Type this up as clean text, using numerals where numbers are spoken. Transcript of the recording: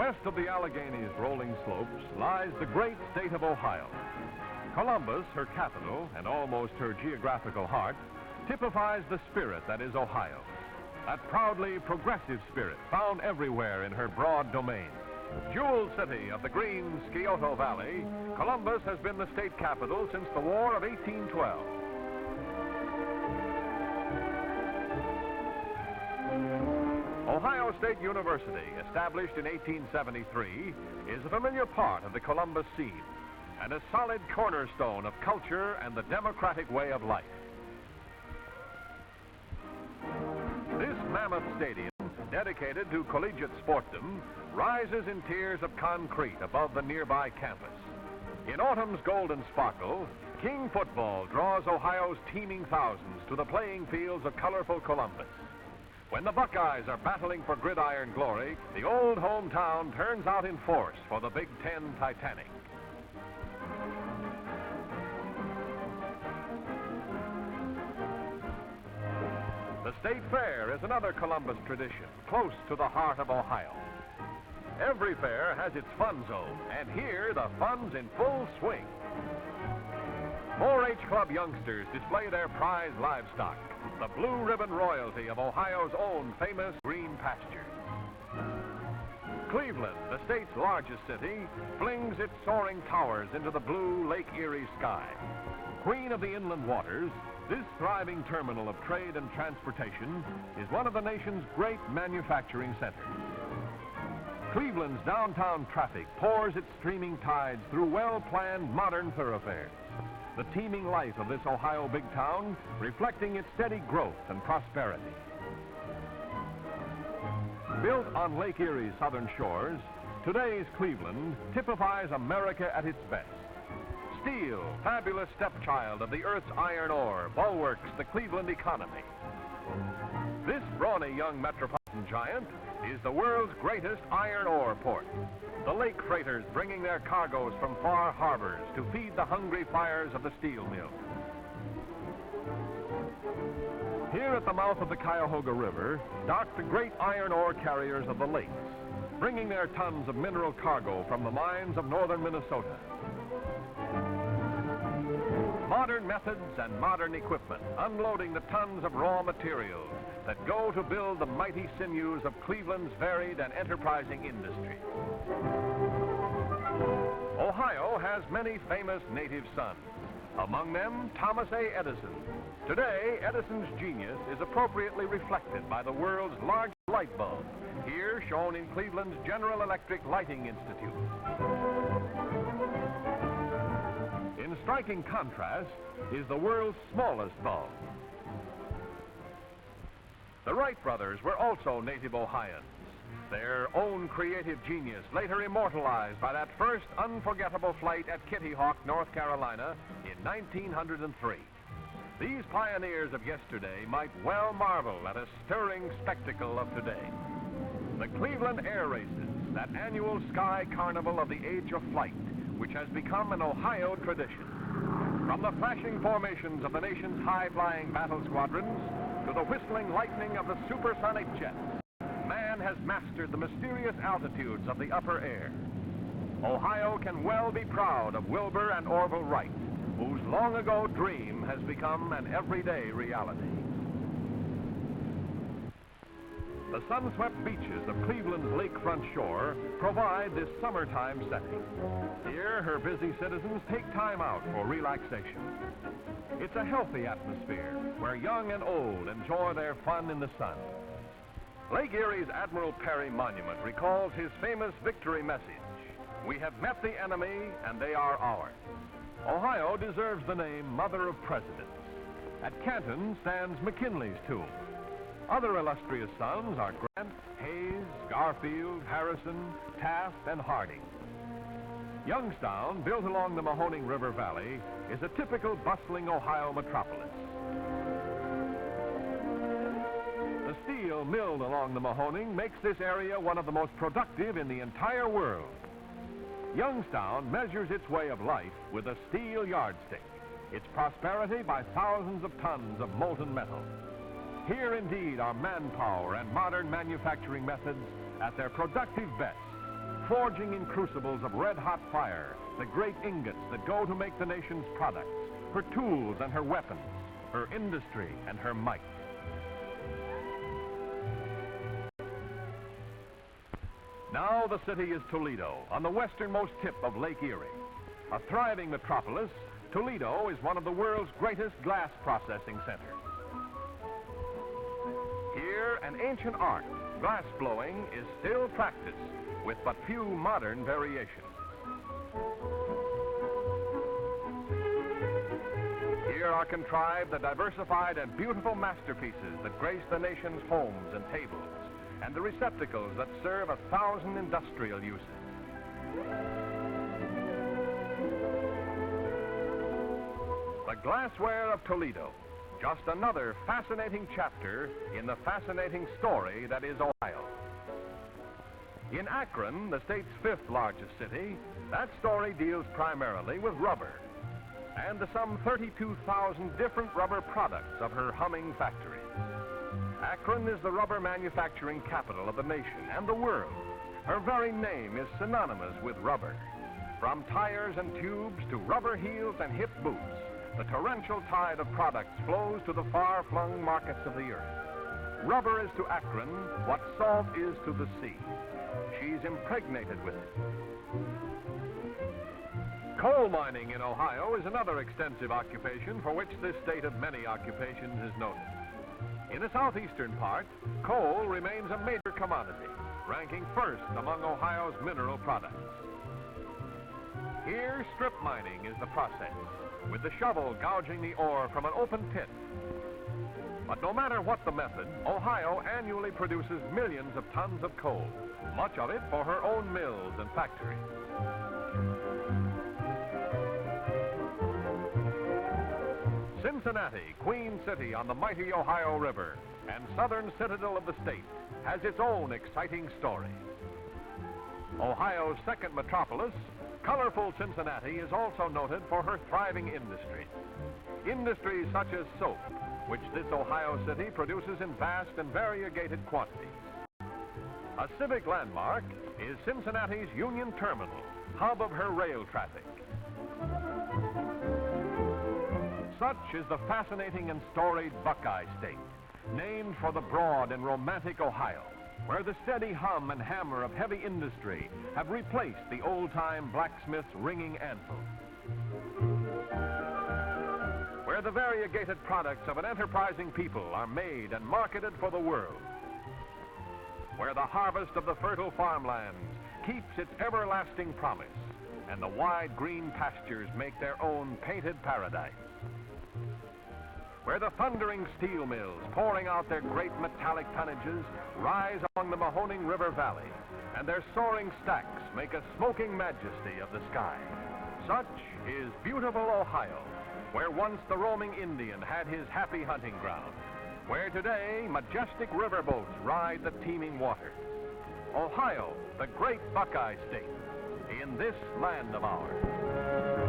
West of the Alleghenies rolling slopes lies the great state of Ohio. Columbus, her capital and almost her geographical heart, typifies the spirit that is Ohio. That proudly progressive spirit found everywhere in her broad domain. Jewel city of the green Scioto Valley, Columbus has been the state capital since the War of 1812. Ohio State University, established in 1873, is a familiar part of the Columbus scene and a solid cornerstone of culture and the democratic way of life. This mammoth stadium, dedicated to collegiate sportdom, rises in tiers of concrete above the nearby campus. In autumn's golden sparkle, King football draws Ohio's teeming thousands to the playing fields of colorful Columbus. When the Buckeyes are battling for gridiron glory, the old hometown turns out in force for the Big Ten Titanic. The State Fair is another Columbus tradition, close to the heart of Ohio. Every fair has its fun zone, and here the fun's in full swing. 4-H Club youngsters display their prize livestock, the blue ribbon royalty of Ohio's own famous green pastures. Cleveland, the state's largest city, flings its soaring towers into the blue Lake Erie sky. Queen of the inland waters, this thriving terminal of trade and transportation is one of the nation's great manufacturing centers. Cleveland's downtown traffic pours its streaming tides through well-planned modern thoroughfares. The teeming life of this Ohio big town reflecting its steady growth and prosperity. Built on Lake Erie's southern shores, today's Cleveland typifies America at its best. Steel, fabulous stepchild of the earth's iron ore, bulwarks the Cleveland economy. This brawny young metropolitan giant is the world's greatest iron ore port. The lake freighters bringing their cargoes from far harbors to feed the hungry fires of the steel mill. Here at the mouth of the Cuyahoga River dock the great iron ore carriers of the lakes, bringing their tons of mineral cargo from the mines of northern Minnesota. Modern methods and modern equipment unloading the tons of raw materials that go to build the mighty sinews of Cleveland's varied and enterprising industry. Ohio has many famous native sons, among them Thomas A. Edison. Today, Edison's genius is appropriately reflected by the world's largest light bulb, here shown in Cleveland's General Electric Lighting Institute. In striking contrast is the world's smallest bulb. The Wright brothers were also native Ohioans, their own creative genius later immortalized by that first unforgettable flight at Kitty Hawk, North Carolina in 1903. These pioneers of yesterday might well marvel at a stirring spectacle of today. The Cleveland Air Races, that annual sky carnival of the age of flight, which has become an Ohio tradition. From the flashing formations of the nation's high-flying battle squadrons to the whistling lightning of the supersonic jets, man has mastered the mysterious altitudes of the upper air. Ohio can well be proud of Wilbur and Orville Wright, whose long-ago dream has become an everyday reality. The sun-swept beaches of Cleveland's lakefront shore provide this summertime setting. Here, her busy citizens take time out for relaxation. It's a healthy atmosphere where young and old enjoy their fun in the sun. Lake Erie's Admiral Perry Monument recalls his famous victory message, "We have met the enemy and they are ours." Ohio deserves the name Mother of Presidents. At Canton stands McKinley's tomb. Other illustrious sons are Grant, Hayes, Garfield, Harrison, Taft, and Harding. Youngstown, built along the Mahoning River Valley, is a typical bustling Ohio metropolis. The steel milled along the Mahoning makes this area one of the most productive in the entire world. Youngstown measures its way of life with a steel yardstick, its prosperity by thousands of tons of molten metal. Here indeed are manpower and modern manufacturing methods at their productive best, forging in crucibles of red-hot fire the great ingots that go to make the nation's products, her tools and her weapons, her industry and her might. Now the city is Toledo, on the westernmost tip of Lake Erie. A thriving metropolis, Toledo is one of the world's greatest glass processing centers. Here, an ancient art, glass blowing, is still practiced with but few modern variations. Here are contrived the diversified and beautiful masterpieces that grace the nation's homes and tables, and the receptacles that serve 1,000 industrial uses. The glassware of Toledo, just another fascinating chapter in the fascinating story that is Ohio. In Akron, the state's 5th largest city, that story deals primarily with rubber and the some 32,000 different rubber products of her humming factories. Akron is the rubber manufacturing capital of the nation and the world. Her very name is synonymous with rubber. From tires and tubes to rubber heels and hip boots, the torrential tide of products flows to the far-flung markets of the earth. Rubber is to Akron what salt is to the sea. She's impregnated with it. Coal mining in Ohio is another extensive occupation for which this state of many occupations is noted. In the southeastern part, coal remains a major commodity, ranking first among Ohio's mineral products. Here, strip mining is the process, with the shovel gouging the ore from an open pit. But no matter what the method, Ohio annually produces millions of tons of coal, much of it for her own mills and factories. Cincinnati, Queen City on the mighty Ohio River, and southern citadel of the state, has its own exciting story. Ohio's second metropolis, colorful Cincinnati is also noted for her thriving industry. Industries such as soap, which this Ohio city produces in vast and variegated quantities. A civic landmark is Cincinnati's Union Terminal, hub of her rail traffic. Such is the fascinating and storied Buckeye State, named for the broad and romantic Ohio, where the steady hum and hammer of heavy industry have replaced the old-time blacksmith's ringing anvil. Where the variegated products of an enterprising people are made and marketed for the world. Where the harvest of the fertile farmlands keeps its everlasting promise, and the wide green pastures make their own painted paradise. Where the thundering steel mills, pouring out their great metallic tonnages, rise along the Mahoning River Valley, and their soaring stacks make a smoking majesty of the sky. Such is beautiful Ohio, where once the roaming Indian had his happy hunting ground, where today majestic riverboats ride the teeming waters. Ohio, the great Buckeye State, in this land of ours.